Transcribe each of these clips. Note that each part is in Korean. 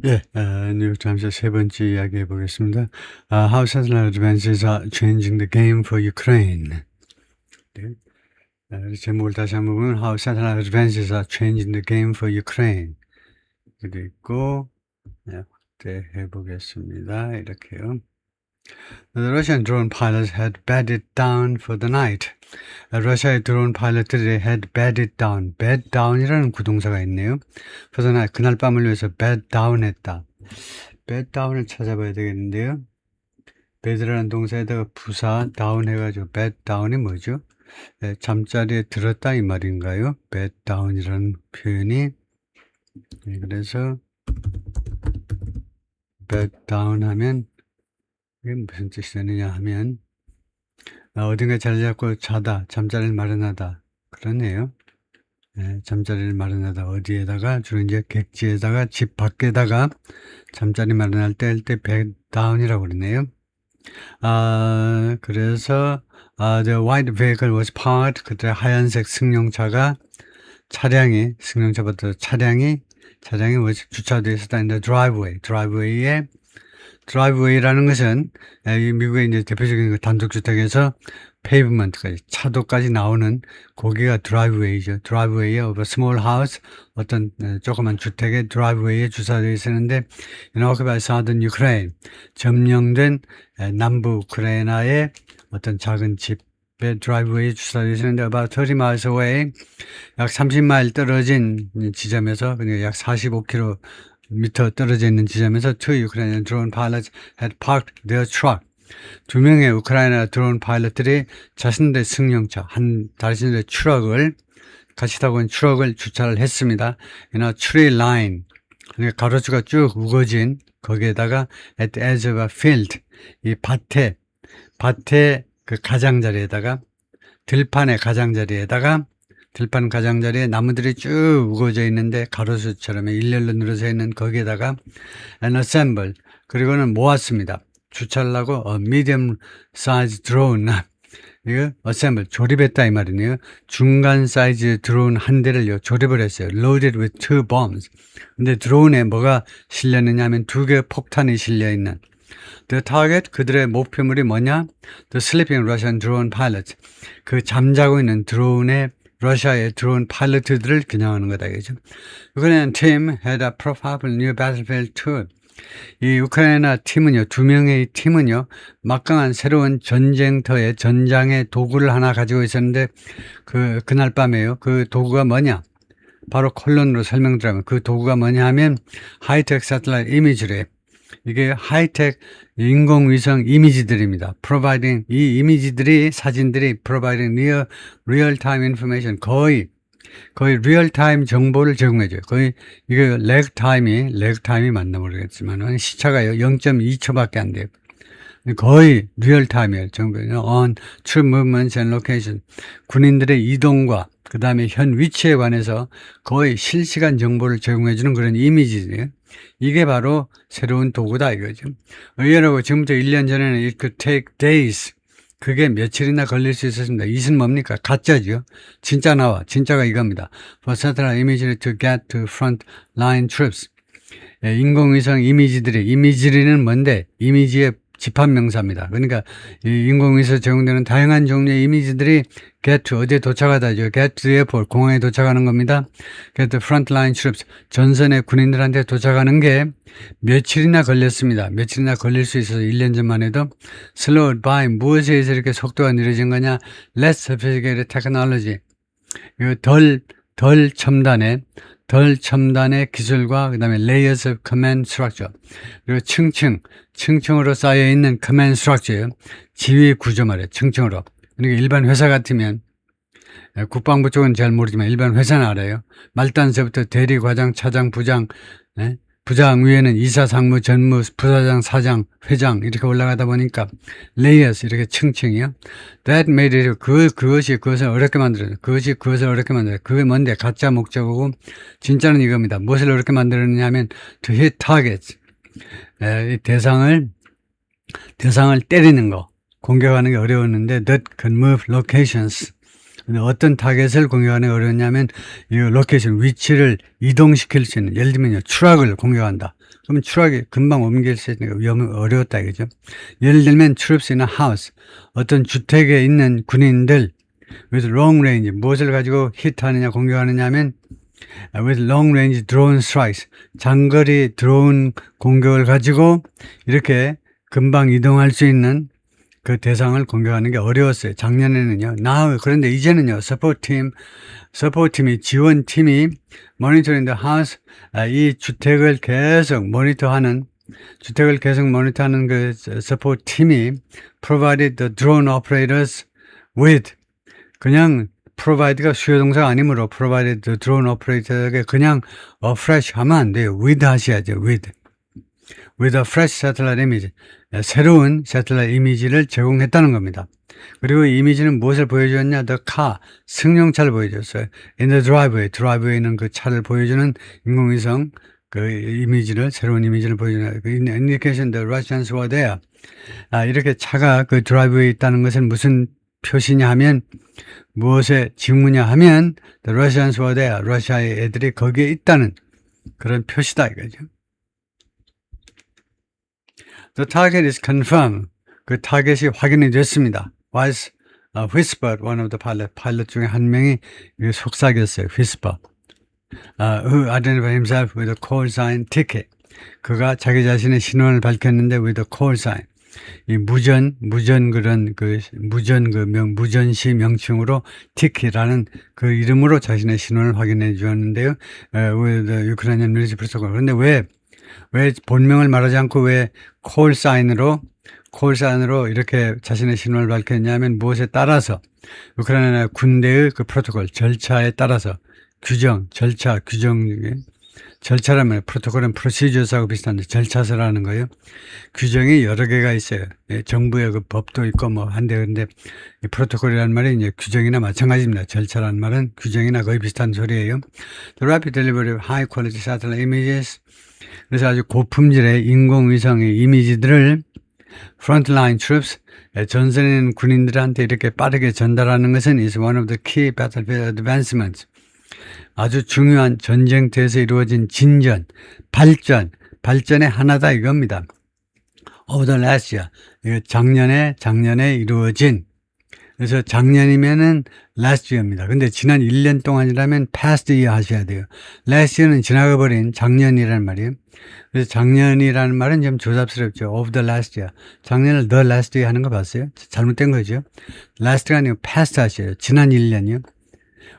예, 뉴욕타임스 세 번째 이야기 해보겠습니다. How satellite advances are changing the game for Ukraine. 네. 제목을 다시 한번 보면 How satellite advances are changing the game for Ukraine. 그리고 네, 해보겠습니다. 이렇게요. The Russian drone pilots had bedded down for the night. 러시아의 드론 파일럿들이 had bedded down. bed down이라는 구동사가 있네요. for the night, 그날 밤을 위해서 bed down 했다. bed down을 찾아봐야 되겠는데요. bed라는 동사에다가 부사 down 해가지고 bed down이 뭐죠? 네, 잠자리에 들었다 이 말인가요? bed down이라는 표현이. 네, 그래서 bed down 하면 이게 무슨 뜻이 되느냐 하면 어딘가 자리 잡고 자다, 잠자리를 마련하다 그러네요. 네, 잠자리를 마련하다 어디에다가 주로 이제 객지에다가 집 밖에다가 잠자리 마련할 때 bed down이라고 그러네요. 그래서 the white vehicle was parked. 그때 하얀색 승용차가 승용차보다 차량이 was 주차되어 있었다. in the driveway에 driveway라는 것은 미국의 이제 대표적인 단독주택에서 pavement까지 차도까지 나오는 거기가 driveway죠. driveway of a small house, 어떤 조그만 주택의 driveway에 주차되어 있었는데 in occupied southern Ukraine, 점령된 남부 우크라이나의 어떤 작은 집의 driveway에 주차되어 있었는데 about 30 miles away, 약 30마일 떨어진 지점에서 그러니까 약 45km 떨어져 있는 지점에서 two Ukrainian drone pilots had parked their truck. 두 명의 우크라이나 드론 파일럿들이 자신들의 승용차, 자신들의 트럭을 같이 타고 있는 트럭을 주차를 했습니다. in a tree line, 그러니까 가로수가 쭉 우거진 거기에다가 at the edge of a field, 이 밭에 그 가장자리에다가 들판 가장자리에 나무들이 쭉 우거져 있는데 가로수처럼 일렬로 늘어져 있는 거기에다가 and assemble, 그리고는 모았습니다. 주차를 하고 medium size drone, 이거 assemble, 조립했다 이 말이네요. 중간 사이즈 드론 한 대를요 조립을 했어요. loaded with 2 bombs. 근데 드론에 뭐가 실렸느냐 하면 2개의 폭탄이 실려있는 The target, 그들의 목표물이 뭐냐? The sleeping Russian drone pilots. 그 잠자고 있는 러시아의 드론 파일럿들을 겨냥하는 거다, 이거죠. Ukrainian team had a profitable new battlefield tool. 이 우크라이나 팀은요, 두 명의 팀은요, 막강한 새로운 전장의 도구를 하나 가지고 있었는데, 그날 밤에요. 그 도구가 뭐냐? 바로 콜론으로 설명드리면 그 도구가 뭐냐 하면, 하이텍 새틀라이트 이미지래. 이게 하이텍 인공위성 이미지들입니다. providing, 이 이미지들이, 사진들이 providing real-time information, 거의 리얼타임 정보를 제공해줘요. 거의, 이게 렉타임이 맞나 모르겠지만, 시차가요, 0.2초밖에 안 돼요. 거의 리얼타임이에요. 정보는 on troop movements and location. 군인들의 이동과 그 다음에 현 위치에 관해서 거의 실시간 정보를 제공해주는 그런 이미지예요. 이게 바로 새로운 도구다 이거죠. 의외로 지금부터 1년 전에는 it could take days. 그게 며칠이나 걸릴 수 있었습니다. 이것은 뭡니까? 가짜죠. 진짜가 이겁니다. For satellite imagery to get to front line troops. 인공위성 이미지는 뭔데? 이미지의 집합명사입니다. 그러니까 인공위성에서 제공되는 다양한 종류의 이미지들이 get to, 어디에 도착하다죠. get to the airport, 공항에 도착하는 겁니다. get to front line troops, 전선의 군인들한테 도착하는 게 며칠이나 걸렸습니다. 며칠이나 걸릴 수 있어서 1년 전만 해도 slowed by, 무엇에 의해서 이렇게 속도가 느려진 거냐? less sophisticated technology, 덜 첨단의 기술과 그 다음에 layers of command structure, 그리고 층층으로 쌓여있는 command structure, 지휘 구조 말이에요. 층층으로. 그러니까 일반 회사 같으면, 국방부 쪽은 잘 모르지만 일반 회사는 알아요. 말단서부터 대리, 과장, 차장, 부장, 부장 위에는 이사, 상무, 전무, 부사장, 사장, 회장 이렇게 올라가다 보니까 layers, 이렇게 층층이요. That made it, 그것이 그것을 어렵게 만들어요. 그게 뭔데? 가짜 목적어고 진짜는 이겁니다. 무엇을 어렵게 만들었느냐 하면 to hit targets. 이 대상을 때리는 거, 공격하는 게 어려웠는데 that could move locations. 근데 어떤 타겟을 공격하는 게 어려웠냐면 이 로케이션 위치를 이동시킬 수 있는, 예를 들면 추락을 공격한다. 그러면 추락이 금방 옮길 수 있으니까 어려웠다 이거죠. 예를 들면 troops in a house, 어떤 주택에 있는 군인들 with long range, 무엇을 가지고 히트하느냐 공격하느냐 하면 with long range drone strikes, 장거리 드론 공격을 가지고 이렇게 금방 이동할 수 있는 그 대상을 공격하는 게 어려웠어요. 작년에는요. 그런데 이제는요. 서포트팀이, 지원팀이 모니터링 더 하우스, 이 주택을 계속 모니터하는 그 서포트팀이 provided the drone operators with, 그냥 provide가 수요동사가 아니므로 provided the drone operator에게 그냥 fresh 하면 안 돼요. with 하셔야죠. with a fresh satellite image, 새로운 새틀라이트 이미지를 제공했다는 겁니다. 그리고 이 이미지는 무엇을 보여주었냐? The car, 승용차를 보여줬어요. In the driveway는 그 차를 보여주는 인공위성 그 이미지를, 새로운 이미지를 보여주는 indication the Russians were there. 이렇게 차가 그 드라이브에 있다는 것은 무슨 표시냐 하면, 무엇의 징후냐 하면 the Russians were there, 러시아의 애들이 거기에 있다는 그런 표시다 이거죠. The target is confirmed. 그 타겟이 확인이 됐습니다. Was whispered one of the pilot. 파일럿 중에 한 명이 속삭였어요. whisper. Who identified himself with a call sign ticket. 그가 자기 자신의 신원을 밝혔는데 with a call sign. 이 무전시 명칭으로 티키라는 그 이름으로 자신의 신원을 확인해 주었는데요. with the Ukrainian military protocol. 그런데 왜 본명을 말하지 않고 왜 콜사인으로 이렇게 자신의 신원을 밝혔냐면, 무엇에 따라서 우크라이나 군대의 그 프로토콜, 절차에 따라서, 절차라면 프로토콜은 프로시저스하고 비슷한데 절차서라는 거예요. 규정이 여러 개가 있어요. 정부의 그 법도 있고 한데, 근데 이 프로토콜이라는 말이 이제 규정이나 마찬가지입니다. 절차라는 말은 규정이나 거의 비슷한 소리예요. The rapid delivery of high quality satellite images. 그래서 아주 고품질의 인공위성의 이미지들을 frontline troops, 전선에 있는 군인들한테 이렇게 빠르게 전달하는 것은 is one of the key battlefield advancements. 아주 중요한 전쟁터에서 이루어진 발전의 하나다 이겁니다. Over the last year. 작년에 이루어진. 그래서 작년이면은 last year입니다. 근데 지난 1년 동안이라면 past year 하셔야 돼요. last year는 지나가 버린 작년이라는 말이에요. 그래서 작년이라는 말은 좀 조잡스럽죠. of the last year. 작년을 the last year 하는 거 봤어요? 잘못된 거죠. last가 아니고 past 하셔요. 지난 1년이요.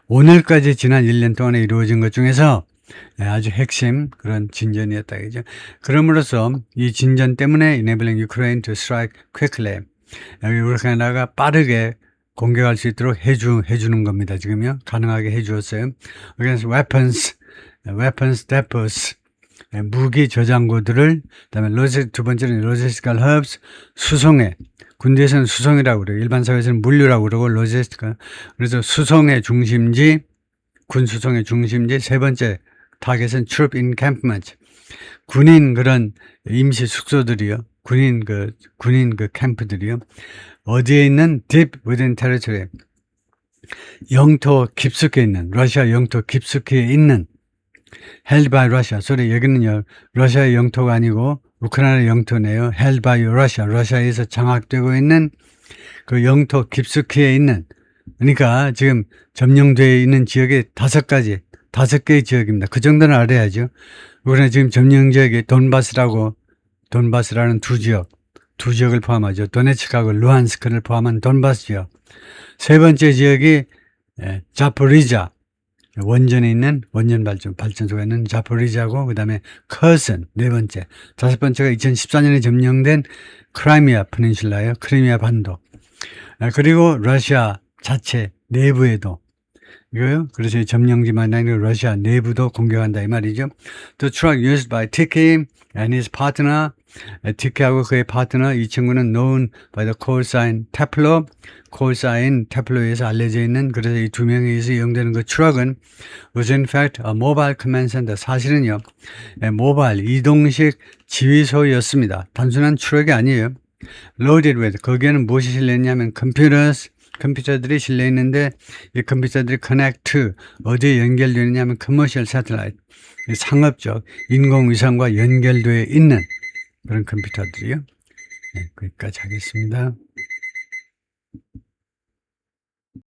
오늘까지 지난 1년 동안에 이루어진 것 중에서 아주 핵심 그런 진전이었다. 그죠? 그럼으로써 이 진전 때문에 enabling Ukraine to strike quickly. 여기 우크라이나가 빠르게 공격할 수 있도록 해주는 겁니다. 지금요. 가능하게 해주었어요. against weapons depots. 무기 저장고들을, 그다음에 두 번째는 logistical hubs, 수송해. 군대에서는 수송이라고 그래요. 일반 사회에서는 물류라고 그러고 logistical. 그래서 수송의 중심지, 군 수송의 중심지. 세 번째 타겟은 troop encampment. 군인 그런 임시 숙소들이요. 군인 그 캠프들이요. 어디에 있는 deep within territory. 영토 깊숙이 있는, 러시아 영토 깊숙이 있는 held by Russia. 소리 여기는요. 러시아의 영토가 아니고 우크라이나 영토네요. held by Russia. 러시아에서 장악되고 있는 그 영토 깊숙이에 있는, 그러니까 지금 점령되어 있는 지역이 5개의 지역입니다. 그 정도는 알아야죠. 우크라이나 지금 점령 지역이 돈바스라는 두 지역을 포함하죠. 도네츠크하고 루한스크를 포함한 돈바스 지역. 세 번째 지역이 자포리자, 원전에 있는 발전소가 있는 자포리자고, 그 다음에 커슨, 네 번째. 다섯 번째가 2014년에 점령된 크라이미아 페닌슐라예요. 크리미아 반도. 그리고 러시아 자체 내부에도 이거요. 그래서 점령지만 아니라 러시아 내부도 공격한다 이 말이죠. The truck used by Tiki and his partner, 티키하고 그의 파트너, 이 친구는 known by the call sign Teplo, call sign Teplo에서 알려져 있는, 그래서 이 두 명에 의해서 이용되는 그 트럭은 was in fact a mobile command center. 사실은요, 모바일 이동식 지휘소였습니다. 단순한 트럭이 아니에요. loaded with, 거기에는 무엇이 실렸냐면 computers, 컴퓨터들이 실려 있는데 이 컴퓨터들이 커넥트 어디에 연결되느냐면 커머셜 새틀라이트 상업적 인공위성과 연결되어 있는 그런 컴퓨터들이요. 네, 거기까지 하겠습니다.